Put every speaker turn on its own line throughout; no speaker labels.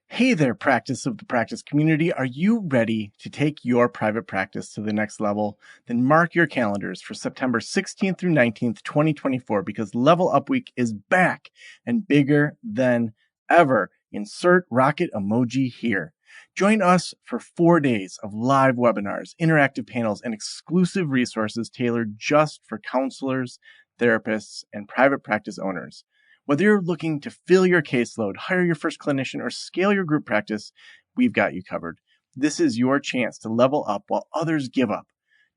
Hey there, Practice of the Practice community. Are you ready to take your private practice to the next level? Then mark your calendars for September 16th through 19th, 2024, because Level Up Week is back and bigger than ever. Insert rocket emoji here. Join us for 4 days of live webinars, interactive panels, and exclusive resources tailored just for counselors, therapists, and private practice owners. Whether you're looking to fill your caseload, hire your first clinician, or scale your group practice, we've got you covered. This is your chance to level up while others give up.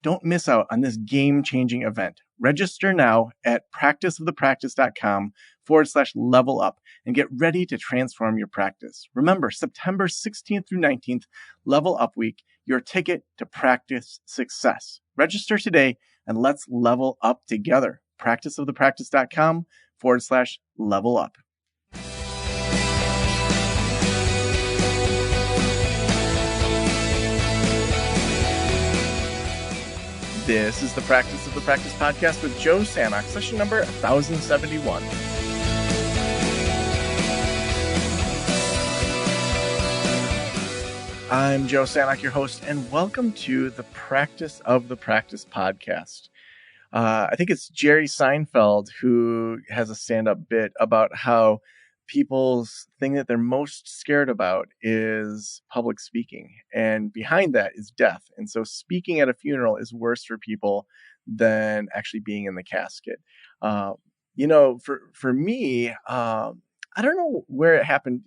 Don't miss out on this game-changing event. Register now at practiceofthepractice.com/level up and get ready to transform your practice. Remember, September 16th through 19th, Level Up Week, your ticket to practice success. Register today and let's level up together. practiceofthepractice.com/level up. This is the Practice of the Practice podcast with Joe Samak, session number 1071. I'm Joe Samak, your host, and welcome to the Practice of the Practice podcast. I think it's Jerry Seinfeld who has a stand-up bit about how people's thing that they're most scared about is public speaking. And behind that is death. And so speaking at a funeral is worse for people than actually being in the casket. For me, I don't know where it happened.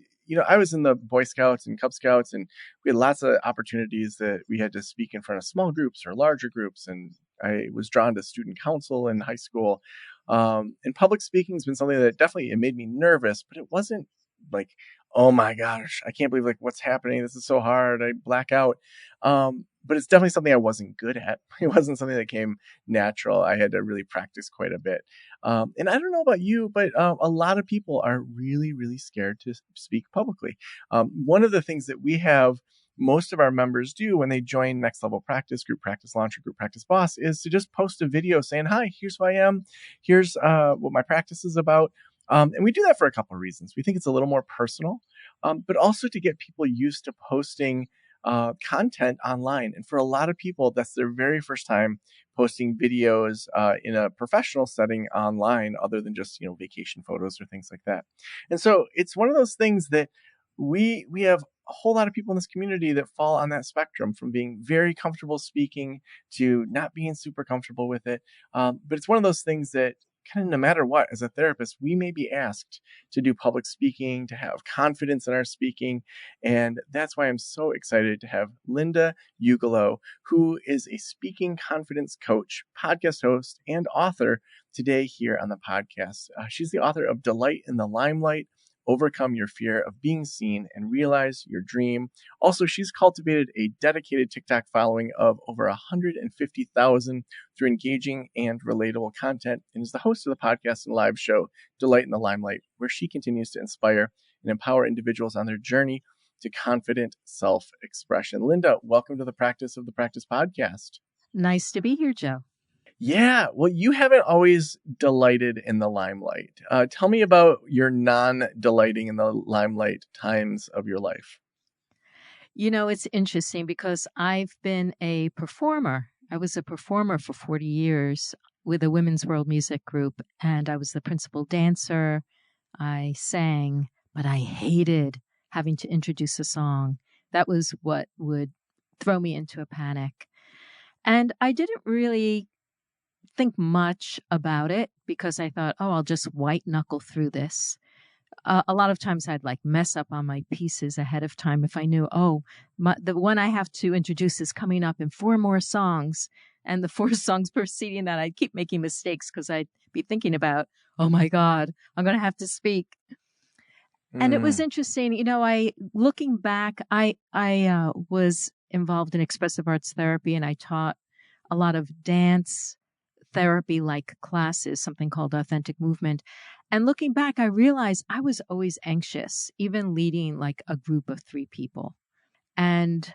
I was in the Boy Scouts and Cub Scouts, and we had lots of opportunities that we had to speak in front of small groups or larger groups. And I was drawn to student council in high school. And public speaking has been something that definitely, it made me nervous, but it wasn't like, oh my gosh, I can't believe what's happening. This is so hard. I black out. But it's definitely something I wasn't good at. It wasn't something that came natural. I had to really practice quite a bit. And I don't know about you, but a lot of people are really, really scared to speak publicly. One of the things that we have most of our members do when they join Next Level Practice, Group Practice Launcher, Group Practice Boss is to just post a video saying, hi, here's who I am. Here's what my practice is about. And we do that for a couple of reasons. We think it's a little more personal, but also to get people used to posting content online. And for a lot of people, that's their very first time posting videos in a professional setting online, other than just, vacation photos or things like that. And so it's one of those things that we have a whole lot of people in this community that fall on that spectrum from being very comfortable speaking to not being super comfortable with it. But it's one of those things that kind of no matter what, as a therapist, we may be asked to do public speaking, to have confidence in our speaking. And that's why I'm so excited to have Linda Ugolo, who is a speaking confidence coach, podcast host, and author today here on the podcast. She's the author of Delight in the Limelight, Overcome Your Fear of Being Seen and Realize Your Dream. Also, she's cultivated a dedicated TikTok following of over 150,000 through engaging and relatable content, and is the host of the podcast and live show Delight in the Limelight, where she continues to inspire and empower individuals on their journey to confident self-expression. Linda, welcome to the Practice of the Practice podcast.
Nice to be here, Joe.
Yeah, well, you haven't always delighted in the limelight. Tell me about your non-delighting in the limelight times of your life.
It's interesting because I've been a performer. I was a performer for 40 years with a women's world music group, and I was the principal dancer. I sang, but I hated having to introduce a song. That was what would throw me into a panic. And I didn't really think much about it because I thought, I'll just white knuckle through this. A lot of times I'd mess up on my pieces ahead of time if I knew, the one I have to introduce is coming up in 4 more songs. And the 4 songs preceding that, I'd keep making mistakes because I'd be thinking about, oh my God, I'm going to have to speak. And it was interesting, looking back, I was involved in expressive arts therapy, and I taught a lot of dance therapy-like classes, something called authentic movement. And looking back, I realized I was always anxious, even leading a group of 3 people. And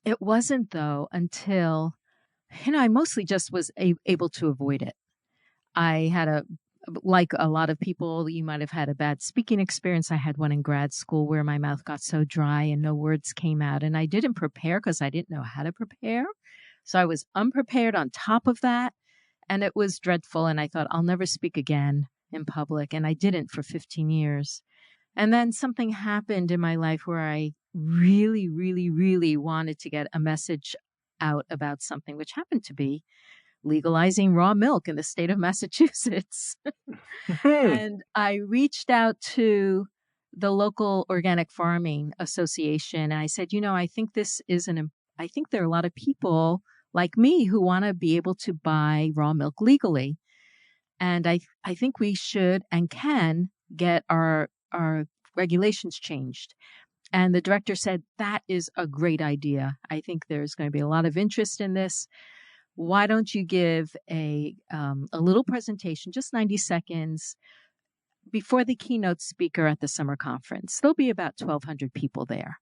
it wasn't, though, until, I mostly just was able to avoid it. I had like a lot of people, you might have had a bad speaking experience. I had one in grad school where my mouth got so dry and no words came out. And I didn't prepare because I didn't know how to prepare. So I was unprepared on top of that. And it was dreadful. And I thought, I'll never speak again in public. And I didn't for 15 years. And then something happened in my life where I really, really, really wanted to get a message out about something, which happened to be legalizing raw milk in the state of Massachusetts. And I reached out to the local organic farming association and I said, I think I think there are a lot of people like me who want to be able to buy raw milk legally. And I think we should and can get our regulations changed. And the director said, that is a great idea. I think there's going to be a lot of interest in this. Why don't you give a little presentation, just 90 seconds, before the keynote speaker at the summer conference? There'll be about 1,200 people there.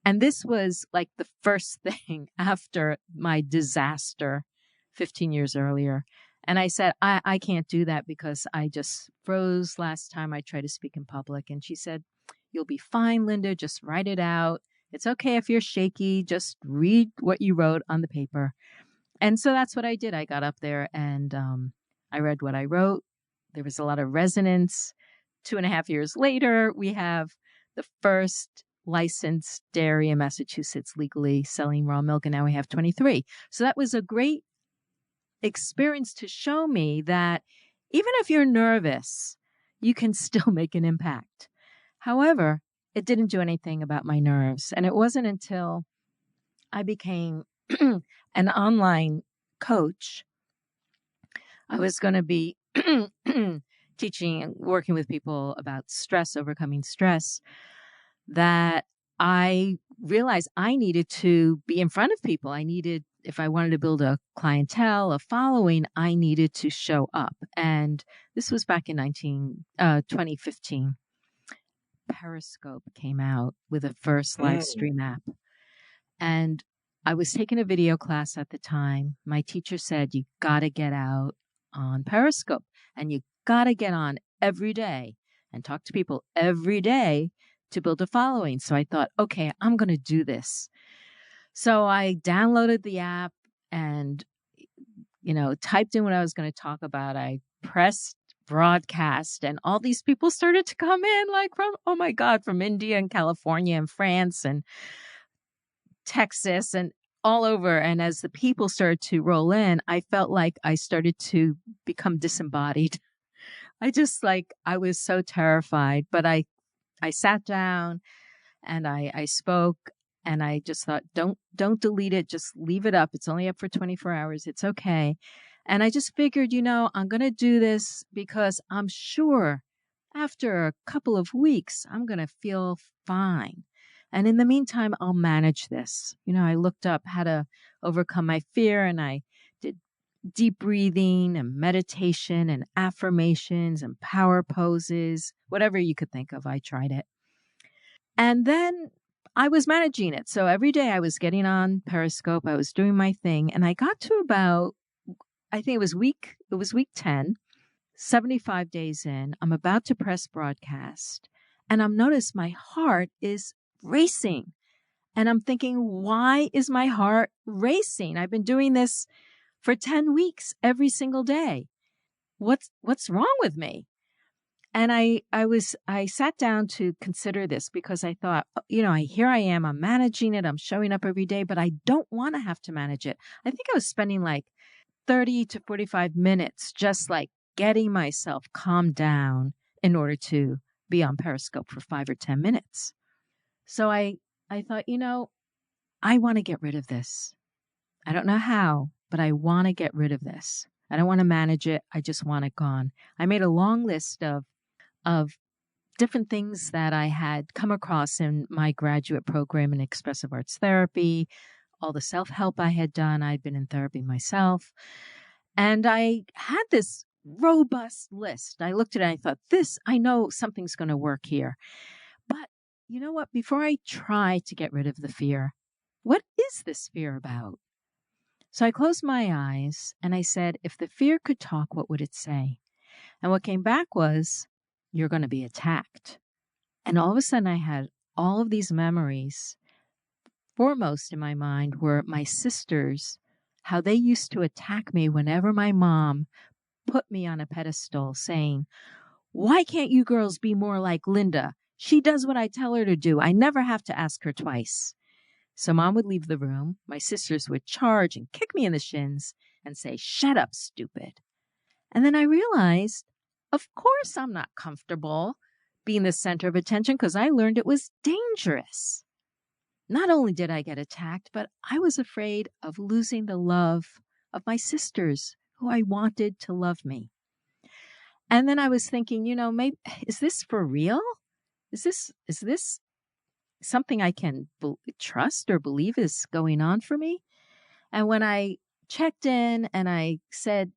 And this was like the first thing after my disaster 15 years earlier. And I said, I can't do that because I just froze last time I tried to speak in public. And she said, you'll be fine, Linda. Just write it out. It's okay if you're shaky. Just read what you wrote on the paper. And so that's what I did. I got up there and I read what I wrote. There was a lot of resonance. 2.5 years later, we have the first licensed dairy in Massachusetts legally selling raw milk, and now we have 23. So that was a great experience to show me that even if you're nervous, you can still make an impact. However, it didn't do anything about my nerves. And it wasn't until I became an online coach. I was going to be teaching and working with people about stress, overcoming stress, that I realized I needed to be in front of people. If I wanted to build a clientele, a following, I needed to show up. And this was back in 2015. Periscope came out with a first live stream app. And I was taking a video class at the time. My teacher said, you got to get out on Periscope and you got to get on every day and talk to people every day to build a following. So I thought, okay, I'm going to do this. So I downloaded the app and, typed in what I was going to talk about. I pressed broadcast and all these people started to come in like from India and California and France and Texas and all over. And as the people started to roll in, I felt like I started to become disembodied. I was so terrified, but I sat down and I spoke and I just thought, don't delete it. Just leave it up. It's only up for 24 hours. It's okay. And I just figured, I'm going to do this because I'm sure after a couple of weeks, I'm going to feel fine. And in the meantime, I'll manage this. I looked up how to overcome my fear and I did deep breathing and meditation and affirmations and power poses, whatever you could think of. I tried it. And then I was managing it. So every day I was getting on Periscope. I was doing my thing. And I got to about, I think it was week 10, 75 days in. I'm about to press broadcast. And I'm noticed my heart is racing. And I'm thinking, why is my heart racing? I've been doing this for 10 weeks every single day. What's wrong with me? And I sat down to consider this because I thought, here I am, I'm managing it. I'm showing up every day, but I don't want to have to manage it. I think I was spending like 30 to 45 minutes just like getting myself calmed down in order to be on Periscope for 5 or 10 minutes. So I thought, I want to get rid of this. I don't know how, but I want to get rid of this. I don't want to manage it. I just want it gone. I made a long list of different things that I had come across in my graduate program in expressive arts therapy, all the self-help I had done. I'd been in therapy myself. And I had this robust list. I looked at it and I thought, I know something's going to work here. But you know what? Before I try to get rid of the fear, what is this fear about? So I closed my eyes and I said, if the fear could talk, what would it say? And what came back was, you're going to be attacked. And all of a sudden, I had all of these memories. Foremost in my mind were my sisters, how they used to attack me whenever my mom put me on a pedestal saying, why can't you girls be more like Linda? She does what I tell her to do. I never have to ask her twice. So mom would leave the room. My sisters would charge and kick me in the shins and say, shut up, stupid. And then I realized, of course I'm not comfortable being the center of attention because I learned it was dangerous. Not only did I get attacked, but I was afraid of losing the love of my sisters who I wanted to love me. And then I was thinking, maybe, is this for real? Is this something I can trust or believe is going on for me? And when I checked in and I said,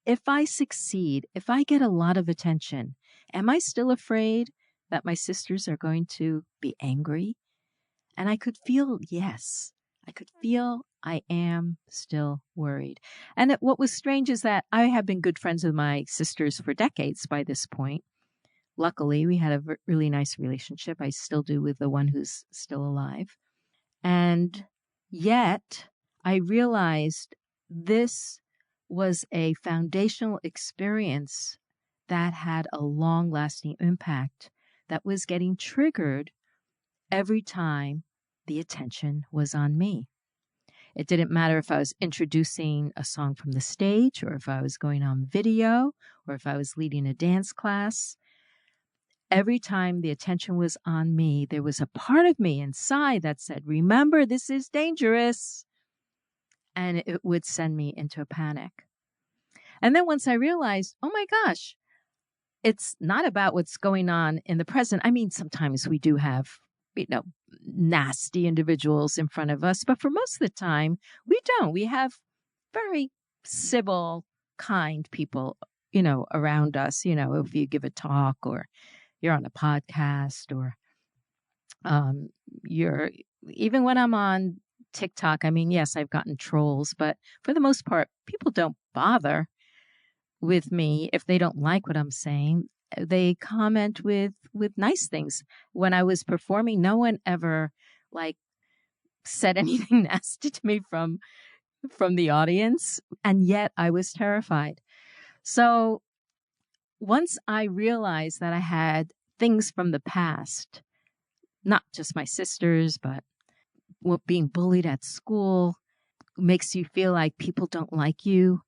if I succeed, if I get a lot of attention, am I still afraid that my sisters are going to be angry? And I could feel, yes, I could feel I am still worried. And what was strange is that I have been good friends with my sisters for decades by this point. Luckily, we had a really nice relationship. I still do with the one who's still alive. And yet, I realized this was a foundational experience that had a long-lasting impact that was getting triggered every time the attention was on me. It didn't matter if I was introducing a song from the stage or if I was going on video or if I was leading a dance class. Every time the attention was on me, there was a part of me inside that said, remember, this is dangerous. And it would send me into a panic. And then once I realized, oh my gosh, it's not about what's going on in the present. I mean, sometimes we do have, nasty individuals in front of us, but for most of the time, we don't. We have very civil, kind people, around us, if you give a talk or you're on a podcast or you're, even when I'm on TikTok, I mean, yes, I've gotten trolls, but for the most part, people don't bother with me if they don't like what I'm saying. They comment with nice things. When I was performing, no one ever said anything nasty to me from the audience, and yet I was terrified. So once I realized that I had things from the past, not just my sisters, but being bullied at school makes you feel like people don't like you.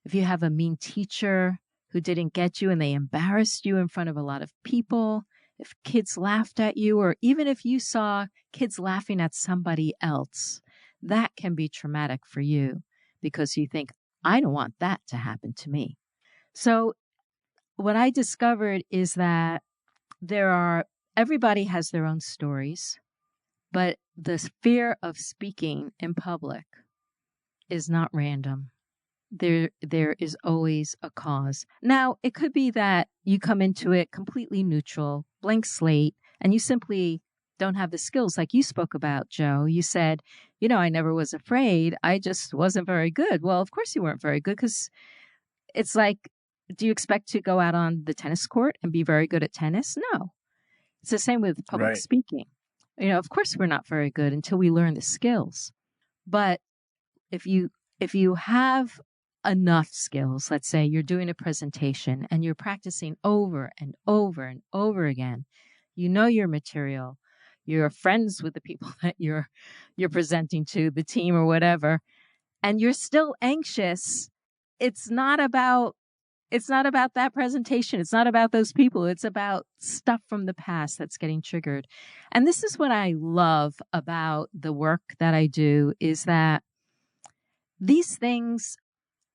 If you have a mean teacher who didn't get you and they embarrassed you in front of a lot of people, if kids laughed at you, or even if you saw kids laughing at somebody else, that can be traumatic for you because you think, I don't want that to happen to me. So what I discovered is that everybody has their own stories, but the fear of speaking in public is not random. There is always a cause. Now, it could be that you come into it completely neutral, blank slate, and you simply don't have the skills like you spoke about, Joe. You said, I never was afraid. I just wasn't very good. Well, of course you weren't very good because it's like, do you expect to go out on the tennis court and be very good at tennis? No. It's the same with public speaking. Of course we're not very good until we learn the skills. But if you have enough skills, let's say you're doing a presentation and you're practicing over and over and over again, your material, you're friends with the people that you're presenting to, the team or whatever, and you're still anxious, it's not about that presentation. It's not about those people. It's about stuff from the past that's getting triggered. And this is what I love about the work that I do is that these things,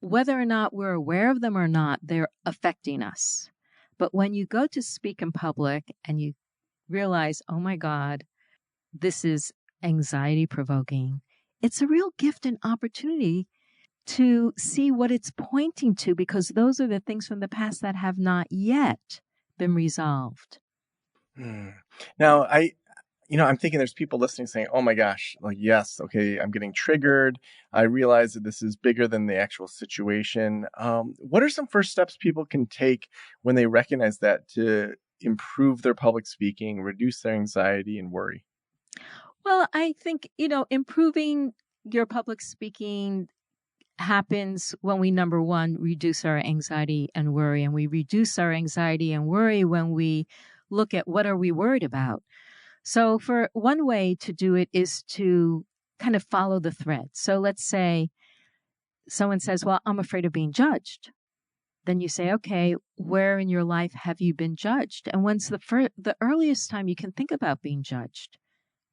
whether or not we're aware of them or not, they're affecting us. But when you go to speak in public and you realize, oh my God, this is anxiety provoking, it's a real gift and opportunity to see what it's pointing to, because those are the things from the past that have not yet been resolved.
Now, I'm thinking there's people listening saying, oh my gosh, like, yes, okay, I'm getting triggered. I realize that this is bigger than the actual situation. What are some first steps people can take when they recognize that to improve their public speaking, reduce their anxiety and worry?
Well, I think, improving your public speaking happens when we, number one, reduce our anxiety and worry. And we reduce our anxiety and worry when we look at what are we worried about. So for one way to do it is to kind of follow the thread. So let's say someone says, well, I'm afraid of being judged. Then you say, okay, where in your life have you been judged? And when's the earliest time you can think about being judged?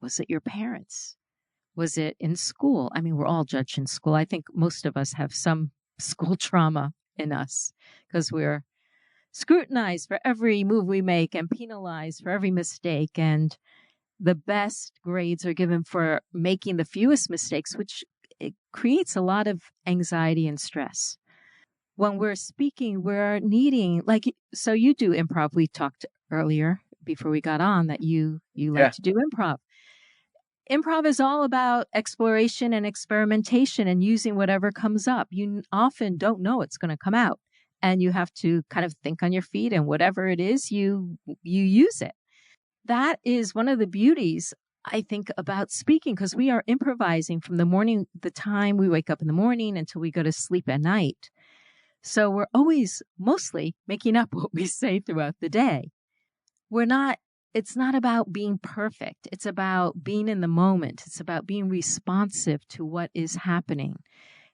Was it your parents? Was it in school? I mean, we're all judged in school. I think most of us have some school trauma in us because we're scrutinized for every move we make and penalized for every mistake. And the best grades are given for making the fewest mistakes, which it creates a lot of anxiety and stress. When we're speaking, we're needing, like, so you do improv. We talked earlier before we got on that you like
Yeah.
to do improv. Improv is all about exploration and experimentation and using whatever comes up. You often don't know it's going to come out, and you have to kind of think on your feet, and whatever it is, you use it. That is one of the beauties, I think, about speaking, because we are improvising from the time we wake up in the morning until we go to sleep at night. So we're always mostly making up what we say throughout the day. It's not about being perfect. It's about being in the moment. It's about being responsive to what is happening.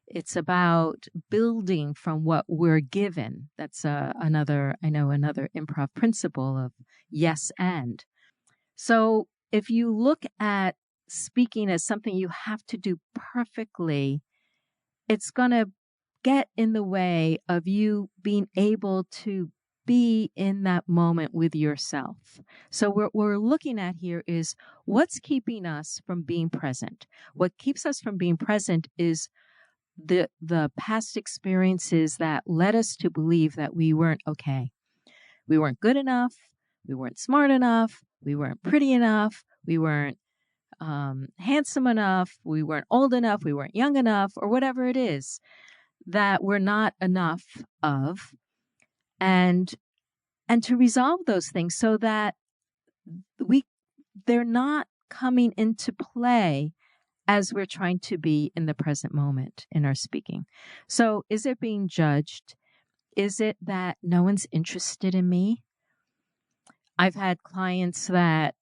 It's about building from what we're given. That's another improv principle of yes and. So if you look at speaking as something you have to do perfectly, it's going to get in the way of you being able to be in that moment with yourself. So what we're looking at here is what's keeping us from being present. What keeps us from being present is the past experiences that led us to believe that we weren't okay. We weren't good enough. We weren't smart enough. We weren't pretty enough. We weren't handsome enough. We weren't old enough. We weren't young enough, or whatever it is that we're not enough of, and to resolve those things so that they're not coming into play as we're trying to be in the present moment in our speaking. So is it being judged? Is it that no one's interested in me? I've had clients that,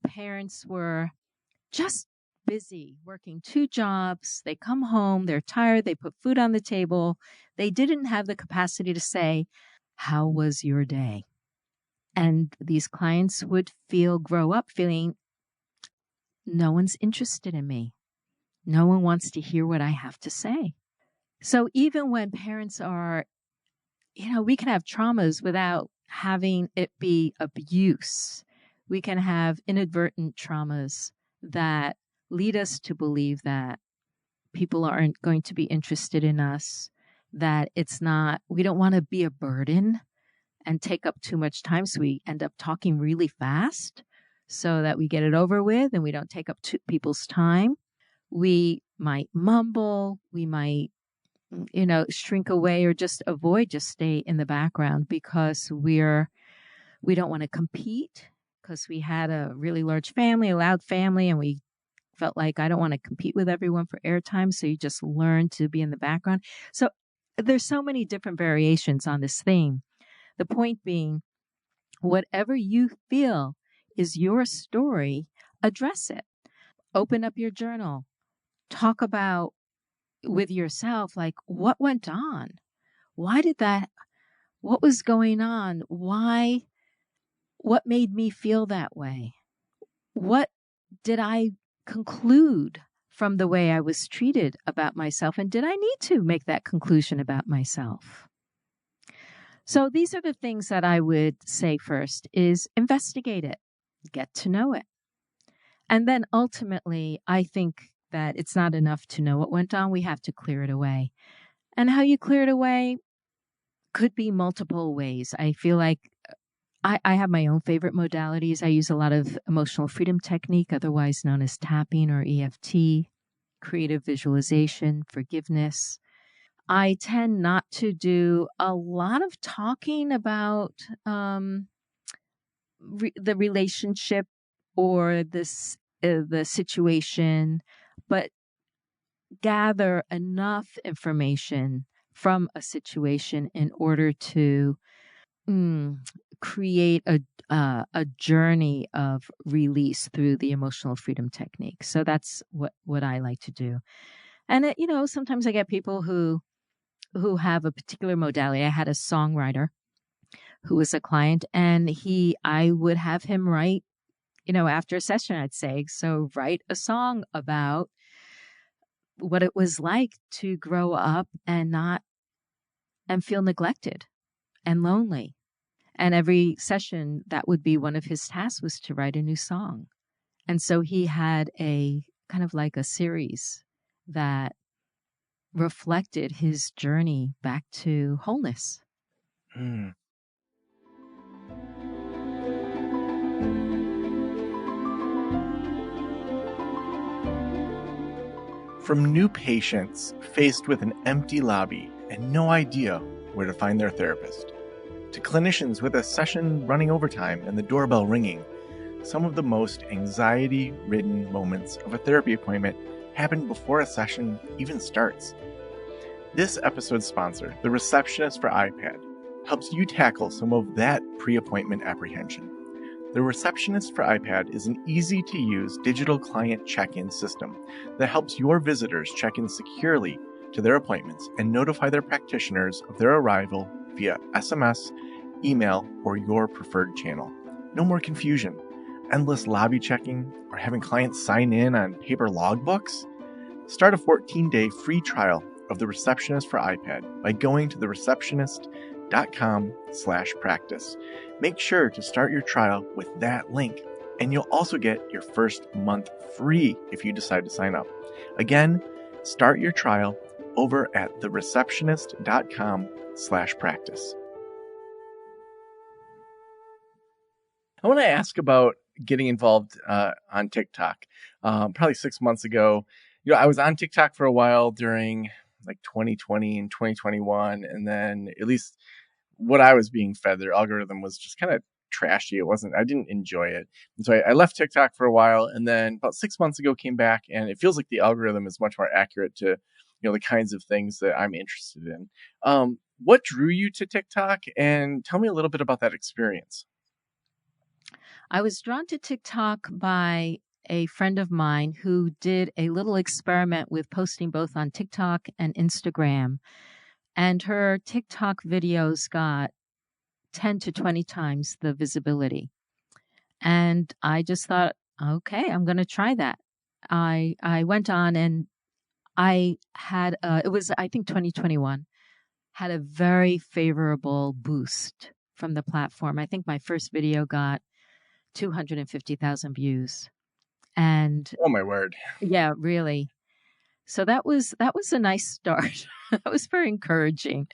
parents were just busy working 2 jobs. They come home, they're tired, they put food on the table. They didn't have the capacity to say, how was your day? And these clients would grow up feeling, no one's interested in me. No one wants to hear what I have to say. So even when parents are, we can have traumas without having it be abuse. We can have inadvertent traumas that lead us to believe that people aren't going to be interested in us, that we don't want to be a burden and take up too much time. So we end up talking really fast so that we get it over with and we don't take up people's time. We might mumble, we might, shrink away or just avoid, just stay in the background because we don't want to compete because we had a really large family, a loud family, and we felt like I don't want to compete with everyone for airtime. So you just learn to be in the background. So there's so many different variations on this theme. The point being, whatever you feel is your story, address it. Open up your journal. Talk about with yourself, like, what went on? What was going on? What made me feel that way? What did I conclude from the way I was treated about myself? And did I need to make that conclusion about myself? So these are the things that I would say first is investigate it, get to know it. And then ultimately, I think that it's not enough to know what went on. We have to clear it away. And how you clear it away could be multiple ways. I feel like I have my own favorite modalities. I use a lot of emotional freedom technique, otherwise known as tapping or EFT, creative visualization, forgiveness. I tend not to do a lot of talking about the relationship or the situation, but gather enough information from a situation in order to mm, create a journey of release through the emotional freedom technique. So that's what I like to do. And sometimes I get people who have a particular modality. I had a songwriter who was a client, and I would have him write, after a session, I'd say, so write a song about what it was like to grow up and feel neglected and lonely. And every session, that would be one of his tasks, was to write a new song. And so he had a kind of like a series that reflected his journey back to wholeness.
Mm. From new patients faced with an empty lobby and no idea where to find their therapist, to clinicians with a session running overtime and the doorbell ringing, some of the most anxiety-ridden moments of a therapy appointment happen before a session even starts. This episode's sponsor, the Receptionist for iPad, helps you tackle some of that pre-appointment apprehension. The Receptionist for iPad is an easy-to-use digital client check-in system that helps your visitors check in securely to their appointments and notify their practitioners of their arrival via SMS, email, or your preferred channel. No more confusion, endless lobby checking, or having clients sign in on paper logbooks. Start a 14-day free trial of the Receptionist for iPad by going to thereceptionist.com/practice. Make sure to start your trial with that link, and you'll also get your first month free if you decide to sign up. Again, start your trial over at thereceptionist.com/practice. I want to ask about getting involved on TikTok. Probably 6 months ago, I was on TikTok for a while during like 2020 and 2021, and then at least what I was being fed, their algorithm was just kind of trashy. I didn't enjoy it. And so I left TikTok for a while, and then about 6 months ago came back, and it feels like the algorithm is much more accurate to, the kinds of things that I'm interested in. What drew you to TikTok, and tell me a little bit about that experience.
I was drawn to TikTok by a friend of mine who did a little experiment with posting both on TikTok and Instagram. And her TikTok videos got 10 to 20 times the visibility. And I just thought, okay, I'm going to try that. I went on, and I had, it was, I think 2021, had a very favorable boost from the platform. I think my first video got 250,000 views. And
Oh my word.
yeah, really. So that was a nice start. That was very encouraging.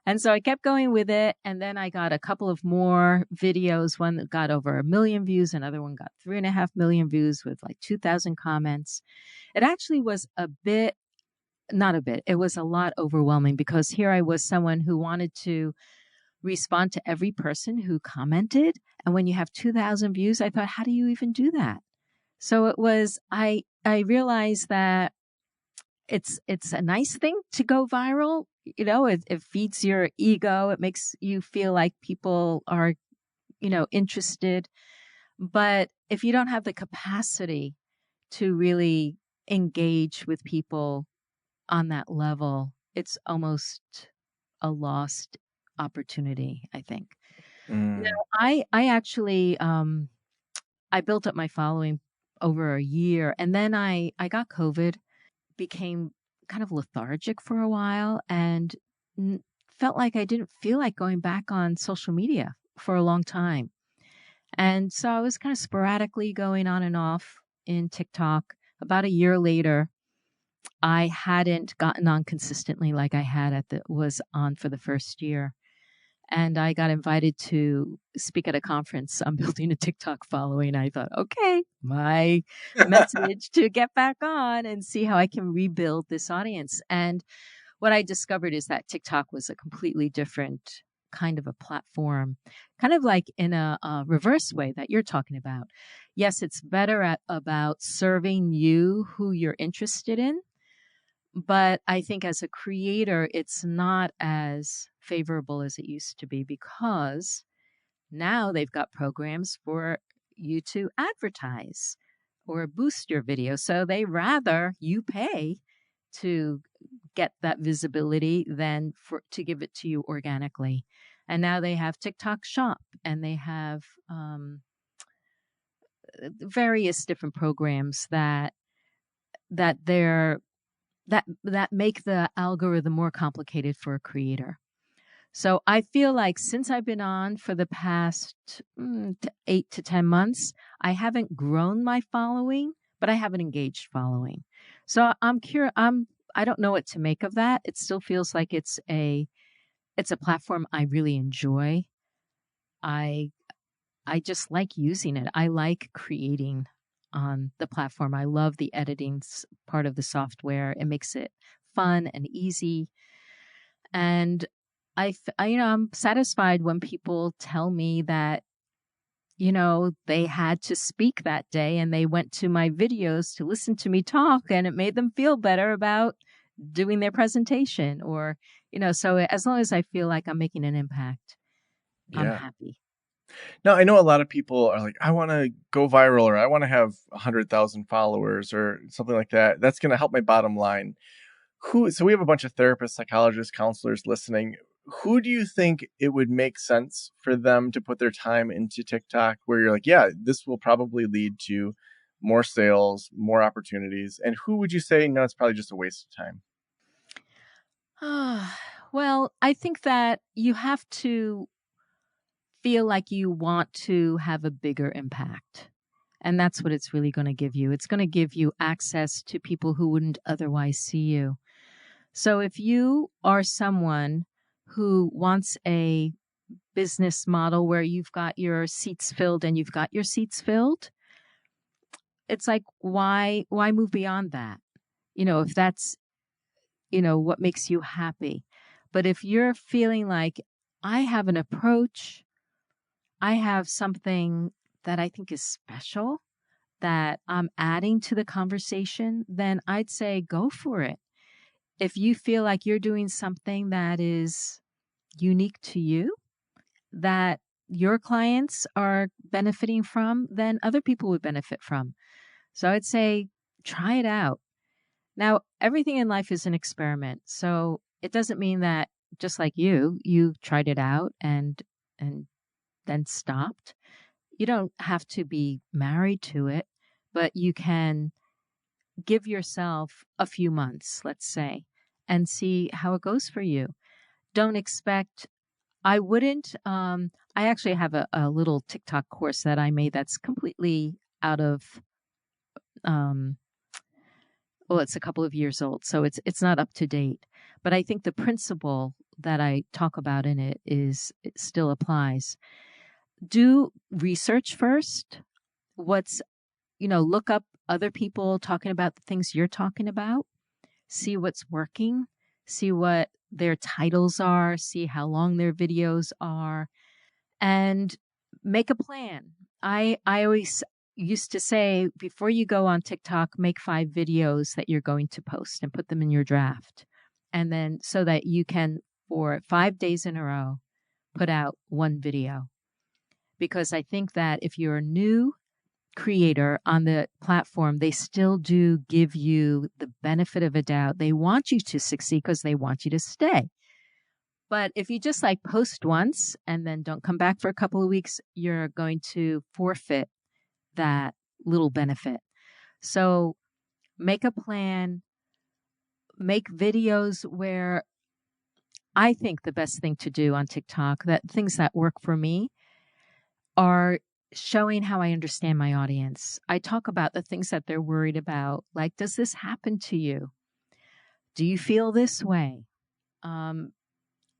And so I kept going with it. And then I got a couple of more videos, one that got over 1 million views, another one got 3.5 million views with like 2,000 comments. It actually was it was a lot overwhelming, because here I was, someone who wanted to respond to every person who commented. And when you have 2,000 views, I thought, how do you even do that? So it was, I realized that it's a nice thing to go viral. It feeds your ego. It makes you feel like people are, interested. But if you don't have the capacity to really engage with people on that level, it's almost a lost opportunity, I think.
Mm.
I actually, I built up my following over a year, and then I got COVID, became kind of lethargic for a while, and felt like I didn't feel like going back on social media for a long time. And so I was kind of sporadically going on and off in TikTok. About a year later, I hadn't gotten on consistently like I was on for the first year. And I got invited to speak at a conference on building a TikTok following. I thought, okay, my message to get back on and see how I can rebuild this audience. And what I discovered is that TikTok was a completely different kind of a platform, kind of like in a reverse way that you're talking about. Yes, it's better about serving you who you're interested in. But I think as a creator, it's not as favorable as it used to be because now they've got programs for you to advertise or boost your video. So they rather you pay to get that visibility than to give it to you organically. And now they have TikTok Shop and they have various different programs that they're that make the algorithm more complicated for a creator. So I feel like since I've been on for the past 8 to 10 months, I haven't grown my following, but I have an engaged following. So I'm curious. I don't know what to make of that. It still feels like it's a platform I really enjoy. I I just like using it. I like creating on the platform. I love the editing part of the software. It makes it fun and easy. And I'm satisfied when people tell me that, they had to speak that day and they went to my videos to listen to me talk and it made them feel better about doing their presentation or, so as long as I feel like I'm making an impact, I'm
Yeah.
happy.
Now, I know a lot of people are like, I want to go viral or I want to have 100,000 followers or something like that. That's going to help my bottom line. So we have a bunch of therapists, psychologists, counselors listening. Who do you think it would make sense for them to put their time into TikTok where you're like, yeah, this will probably lead to more sales, more opportunities? And who would you say, no, it's probably just a waste of time?
Well, I think that you have to feel like you want to have a bigger impact. And that's what it's really going to give you. It's going to give you access to people who wouldn't otherwise see you. So if you are someone who wants a business model where you've got your seats filled and you've got your seats filled, it's like why move beyond that? If that's, what makes you happy. But if you're feeling like I have an approach, I have something that I think is special that I'm adding to the conversation, then I'd say go for it. If you feel like you're doing something that is unique to you, that your clients are benefiting from, then other people would benefit from. So I'd say try it out. Now, everything in life is an experiment. So it doesn't mean that just like you tried it out and then stopped. You don't have to be married to it, but you can give yourself a few months, let's say, and see how it goes for you. Don't expect, I wouldn't, I actually have a little TikTok course that I made that's completely out of, um, well, it's a couple of years old, so it's not up to date. But I think the principle that I talk about in it it still applies. Do research first. Look up other people talking about the things you're talking about, see what's working, see what their titles are, see how long their videos are, and make a plan. I always used to say before you go on TikTok, make 5 videos that you're going to post and put them in your draft. And then so that you can, for 5 days in a row, put out one video. Because I think that if you're a new creator on the platform, they still do give you the benefit of a doubt. They want you to succeed because they want you to stay. But if you just like post once and then don't come back for a couple of weeks, you're going to forfeit that little benefit. So make a plan, make videos where I think the best thing to do on TikTok, that things that work for me are showing how I understand my audience. I talk about the things that they're worried about. Like, does this happen to you? Do you feel this way? Um,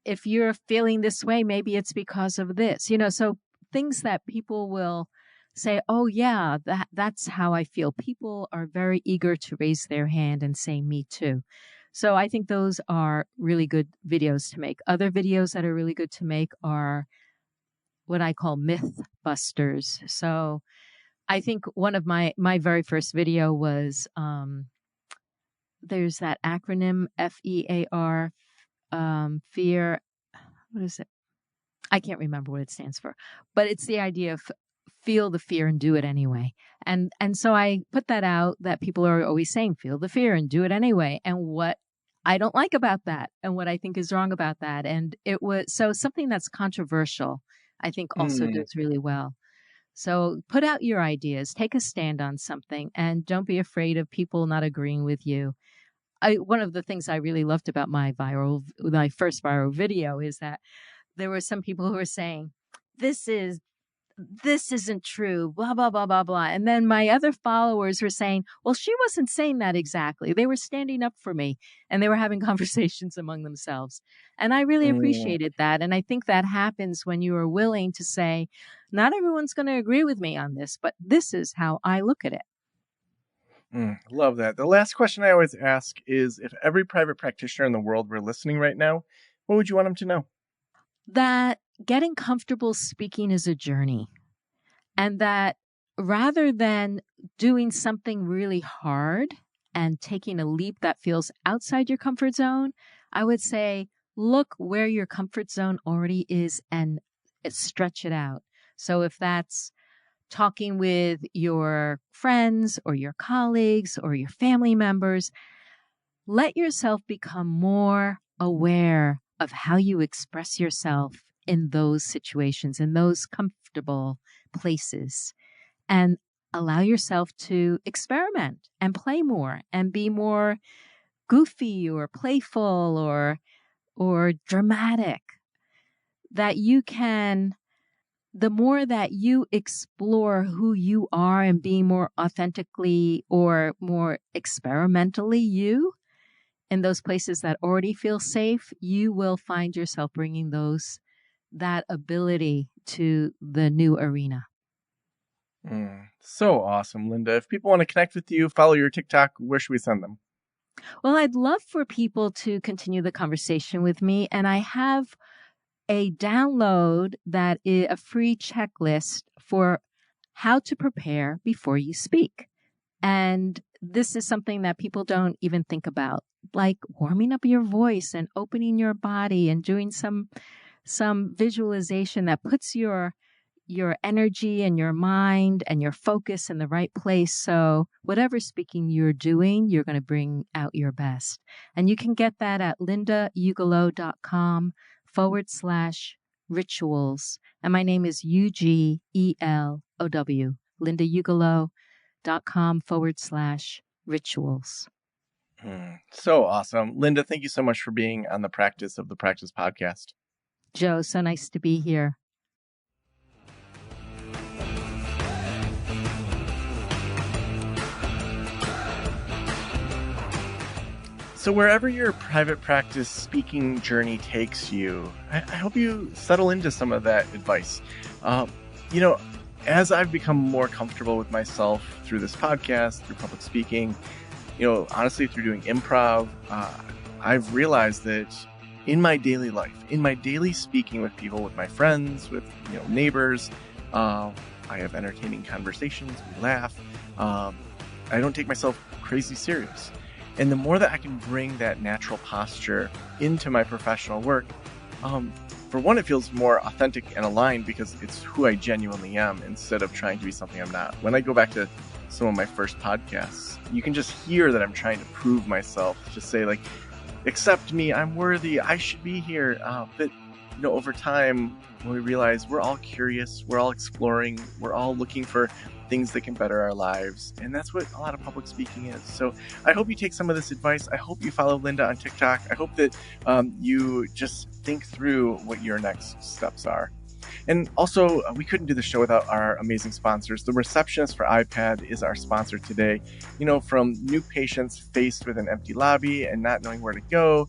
if you're feeling this way, maybe it's because of this, so things that people will say, oh yeah, that's how I feel. People are very eager to raise their hand and say, me too. So I think those are really good videos to make. Other videos that are really good to make are what I call myth busters. So I think one of my very first video was, there's that acronym FEAR, fear. What is it? I can't remember what it stands for, but it's the idea of feel the fear and do it anyway. And so I put that out, that people are always saying, feel the fear and do it anyway. And what I don't like about that and what I think is wrong about that. And it was, so something that's controversial, I think also does really well. So put out your ideas, take a stand on something, and don't be afraid of people not agreeing with you. One of the things I really loved about my first viral video is that there were some people who were saying, this isn't true, blah, blah, blah, blah, blah. And then my other followers were saying, well, she wasn't saying that exactly. They were standing up for me and they were having conversations among themselves. And I really appreciated that. And I think that happens when you are willing to say, not everyone's going to agree with me on this, but this is how I look at it.
Love that. The last question I always ask is, if every private practitioner in the world were listening right now, what would you want them to know?
That getting comfortable speaking is a journey, and that rather than doing something really hard and taking a leap that feels outside your comfort zone, I would say, look where your comfort zone already is and stretch it out. So if that's talking with your friends or your colleagues or your family members, let yourself become more aware of how you express yourself in those situations, in those comfortable places, and allow yourself to experiment and play more and be more goofy or playful or dramatic. That you can, the more that you explore who you are and being more authentically or more experimentally you in those places that already feel safe, you will find yourself bringing that ability to the new arena.
So awesome, Linda. If people want to connect with you, follow your TikTok, where should we send them?
Well, I'd love for people to continue the conversation with me. And I have a download that is a free checklist for how to prepare before you speak. And this is something that people don't even think about, like warming up your voice and opening your body and doing some visualization that puts your energy and your mind and your focus in the right place. So whatever speaking you're doing, you're going to bring out your best. And you can get that at lindaugalow.com/rituals. And my name is UGELOW, lindaugalow.com/rituals.
So awesome. Linda, thank you so much for being on the Practice of the Practice podcast.
Joe, so nice to be here.
So wherever your private practice speaking journey takes you, I hope you settle into some of that advice. As I've become more comfortable with myself through this podcast, through public speaking, honestly, through doing improv, I've realized that in my daily life, in my daily speaking with people, with my friends, with neighbors, I have entertaining conversations, we laugh. I don't take myself crazy serious. And the more that I can bring that natural posture into my professional work, for one, it feels more authentic and aligned because it's who I genuinely am instead of trying to be something I'm not. When I go back to some of my first podcasts, you can just hear that I'm trying to prove myself, just say like, accept me, I'm worthy, I should be here. But over time, when we realize we're all curious, we're all exploring, we're all looking for things that can better our lives. And that's what a lot of public speaking is. So I hope you take some of this advice. I hope you follow Linda on TikTok. I hope that you just think through what your next steps are. And also, we couldn't do the show without our amazing sponsors. The Receptionist for iPad is our sponsor today. From new patients faced with an empty lobby and not knowing where to go,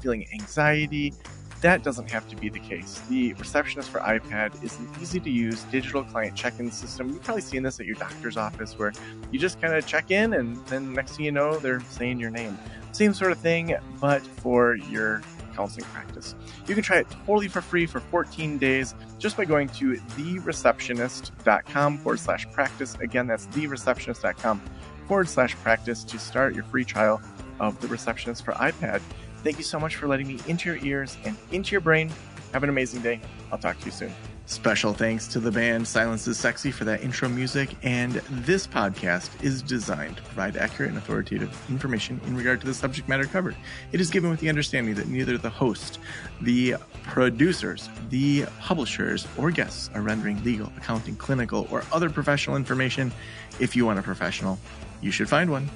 feeling anxiety, that doesn't have to be the case. The Receptionist for iPad is an easy-to-use digital client check-in system. You've probably seen this at your doctor's office where you just kind of check in and then next thing you know, they're saying your name. Same sort of thing, but for your counseling practice. You can try it totally for free for 14 days just by going to thereceptionist.com/practice. Again, that's thereceptionist.com/practice to start your free trial of the Receptionist for iPad. Thank you so much for letting me into your ears and into your brain. Have an amazing day. I'll talk to you soon. Special thanks to the band Silence is Sexy for that intro music, and this podcast is designed to provide accurate and authoritative information in regard to the subject matter covered. It is given with the understanding that neither the host, the producers, the publishers, or guests are rendering legal, accounting, clinical, or other professional information. If you want a professional, you should find one.